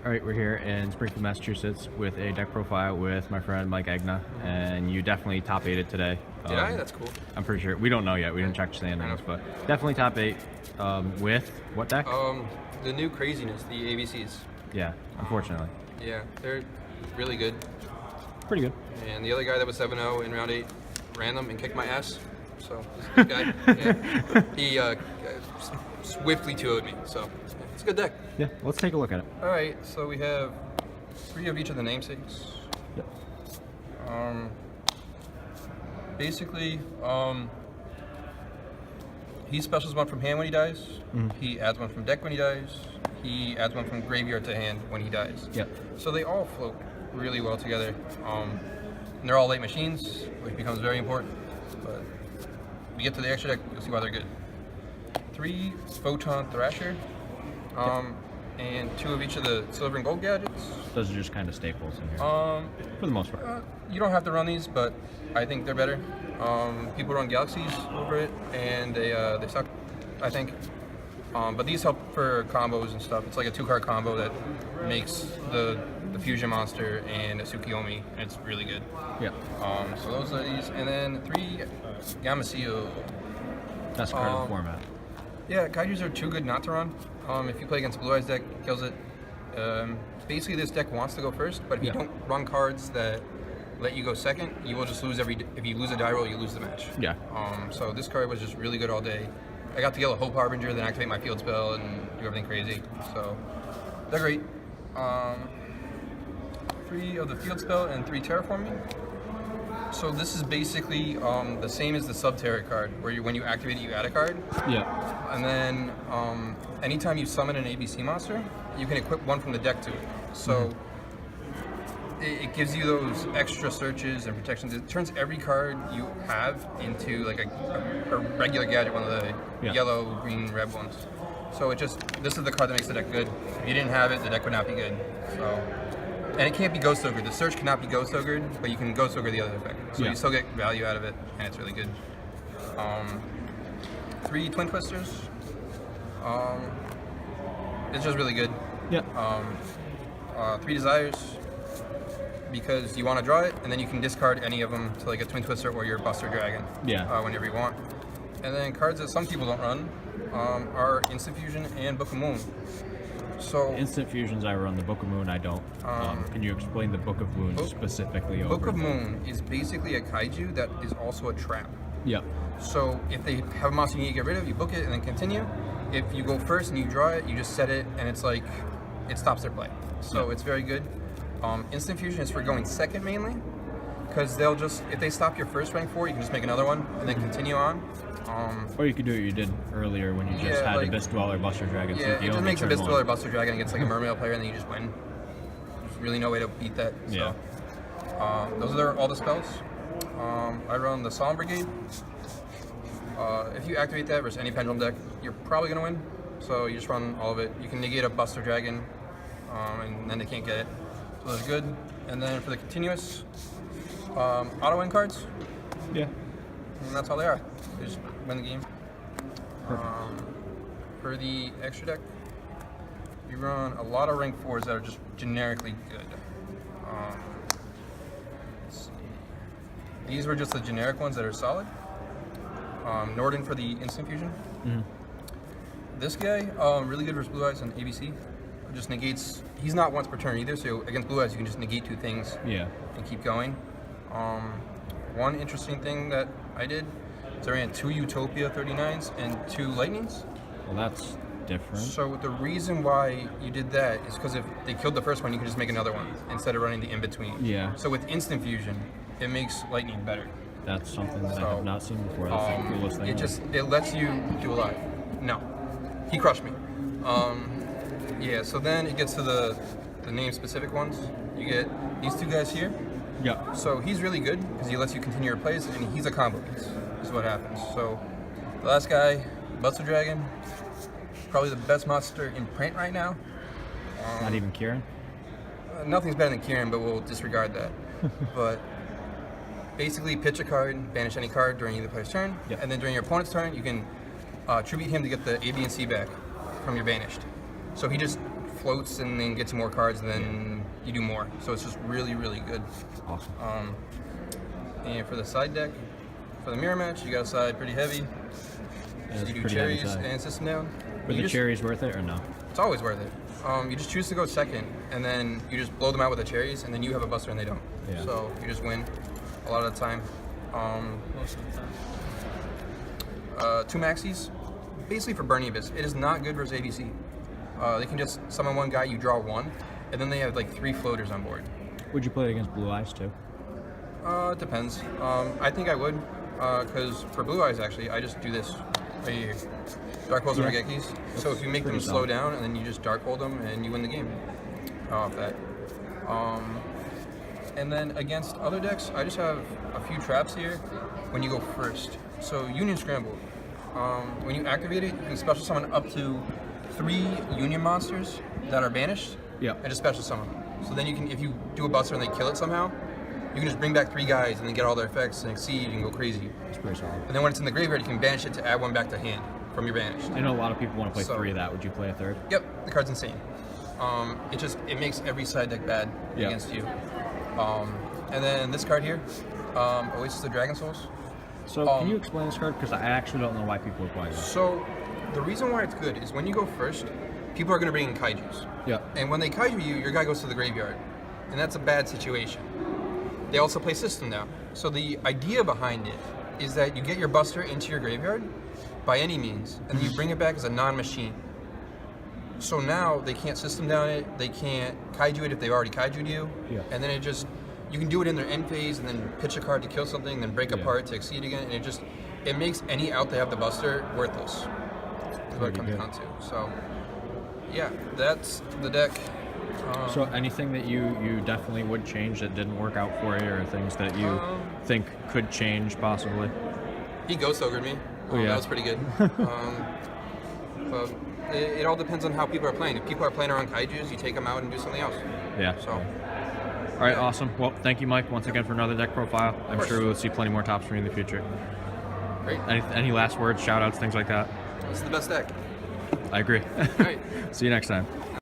All right, we're here in Springfield, Massachusetts with a deck profile with my friend Mike Egna, and you definitely top 8'd today. Did I? That's cool. I'm pretty sure. We don't know yet. We didn't check standings, but definitely top 8 with what deck? The new craziness, the ABCs. Yeah, unfortunately. Yeah, they're really good. Pretty good. And the other guy that was 7-0 in round 8 ran them and kicked my ass. So this guy, yeah, he swiftly 2-0'd me. So it's a good deck. Yeah, let's take a look at it. All right, so we have 3 of each of the namesakes. Yep. Basically, he specials 1 from hand when he dies. Mm-hmm. He adds 1 from deck when he dies. He adds 1 from graveyard to hand when he dies. Yep. So they all float really well together. And they're all late machines, which becomes very important. But we get to the extra deck, you'll see why they're good. 3 Photon Thrasher, and 2 of each of the silver and gold gadgets. Those are just kind of staples in here. For the most part. You don't have to run these, but I think they're better. People run Galaxies over it, and they suck, I think. But these help for combos and stuff. It's like a 2-card combo that makes the Fusion Monster and a Tsukiyomi, and it's really good. Yeah. So those are these, and then 3 Gamasuyo. Best card of the format. Yeah, Kaijus are too good not to run. If you play against Blue Eyes deck, kills it. Basically, this deck wants to go first, but if you don't run cards that let you go second, you will just lose if you lose a die roll, you lose the match. Yeah. So this card was just really good all day. I got to yell a Hope Harbinger, then activate my field spell and do everything crazy. So they're great. 3 of the field spell and 3 terraforming. So this is basically the same as the Subterra card, where when you activate it, you add a card. Yeah. And then anytime you summon an ABC monster, you can equip 1 from the deck to it. So it gives you those extra searches and protections. It turns every card you have into like a regular gadget, one of the yellow, green, red ones. So this is the card that makes the deck good. If you didn't have it, the deck would not be good. So, and it can't be Ghost Ogre. The search cannot be Ghost Ogre, but you can Ghost Ogre the other effect. So you still get value out of it, and it's really good. 3 Twin Twisters. It's just really good. Yeah. 3 Desires, because you want to draw it, and then you can discard any of them to like a Twin Twister or your Buster Dragon. Yeah. Whenever you want. And then cards that some people don't run are Instant Fusion and Book of Moon. So Instant Fusions I run, the Book of Moon I don't. Can you explain the Book of Moon specifically? Book of Moon is basically a kaiju that is also a trap. Yep. So if they have a monster you need to get rid of, you book it and then continue. If you go first and you draw it, you just set it, and it's like it stops their play. So it's very good. Instant Fusion is for going second mainly, because they'll just, if they stop your first rank 4, you can just make another one and then continue on. Or you could do what you did earlier when you just had Abyss Dweller, Buster Dragon. Yeah, it just makes Abyss Dweller, Buster Dragon against like a Mermaid player, and then you just win. There's really no way to beat that. So. Those are all the spells. I run the Solemn Brigade. If you activate that versus any Pendulum deck, you're probably going to win. So you just run all of it. You can negate a Buster Dragon, and then they can't get it. So that's good. And then for the continuous, auto win cards. Yeah. And that's all they are. They just win the game. For the extra deck, you run a lot of rank 4s that are just generically good. Let's see. These were just the generic ones that are solid. Norden for the Instant Fusion. This guy, really good versus Blue Eyes and ABC. Just negates, he's not once per turn either, so against Blue Eyes you can just negate 2 things and keep going. One interesting thing that I did is I ran 2 Utopia 39s and 2 Lightnings. Well, that's different. So the reason why you did that is because if they killed the first one, you can just make another one instead of running the in-between. Yeah. So with Instant Fusion, it makes Lightning better. That's something that I have not seen before. That's the coolest thing. It lets you do a lot. No. He crushed me. Yeah, so then it gets to the name-specific ones. You get these 2 guys here. Yeah. So he's really good because he lets you continue your plays, and he's a combo piece, is what happens. So the last guy, Buster Dragon, probably the best monster in print right now. Not even Kieran? Nothing's better than Kieran, but we'll disregard that. But basically, pitch a card, banish any card during either player's turn, and then during your opponent's turn, you can tribute him to get the A, B, and C back from your banished. So he just floats and then gets more cards, and then you do more. So it's just really, really good. Awesome. And for the side deck, for the mirror match, you got a side pretty heavy. Yeah, So it's you do pretty heavy cherries side. and system down. Were You the just- cherries worth it or no? It's always worth it. You just choose to go second, and then you just blow them out with the cherries, and then you have a buster and they don't. Yeah. So you just win a lot of the time. Most of the time. 2 maxis, basically for Burning Abyss. It is not good versus ABC. They can just summon one guy, you draw 1, and then they have like 3 floaters on board. Would you play it against Blue Eyes too? It depends. I think I would, because for Blue Eyes actually, I just do this right here. Dark Holes and Yeah. Regekis. So if you make them pretty slow solid. down, and then you just Dark Hold them, and you win the game off that. And then against other decks, I just have a few traps here when you go first. So Union Scramble. When you activate it, you can special summon up to 3 Union monsters that are banished, Yep. and just special summon them. So then you can, if you do a buster and they kill it somehow, you can just bring back 3 guys and then get all their effects and exceed and go crazy. It's pretty solid. And then when it's in the graveyard, you can banish it to add 1 back to hand from your banished. I know a lot of people want to play So- 3 of that. Would you play a third? Yep, the card's insane. It makes every side deck bad Yeah. against you. And then this card here, Oasis of Dragon Souls. So can you explain this card? Because I actually don't know why people are playing this. So the reason why it's good is when you go first, people are going to bring in kaijus. Yeah. And when they kaiju you, your guy goes to the graveyard. And that's a bad situation. They also play system now. So the idea behind it is that you get your buster into your graveyard by any means, and you bring it back as a non-machine. So now they can't system down it, they can't kaiju it if they've already kaiju'd you, Yeah. and then you can do it in their end phase and then pitch a card to kill something, then break Yeah. apart to exceed again, and it makes any out they have the buster worthless. Is what it Pretty comes good. down to. So yeah, that's the deck. So anything that you definitely would change that didn't work out for you, or things that you think could change possibly? He ghost ogred me. Oh, yeah. That was pretty good. But it all depends on how people are playing. If people are playing around kaijus, you take them out and do something else. Yeah. So, All right, awesome. Well, thank you, Mike, once again for another deck profile. I'm course. sure we'll see plenty more tops from you in the future. great. Any last words, shout outs, things like that? This is the best deck. I agree. All right. See you next time.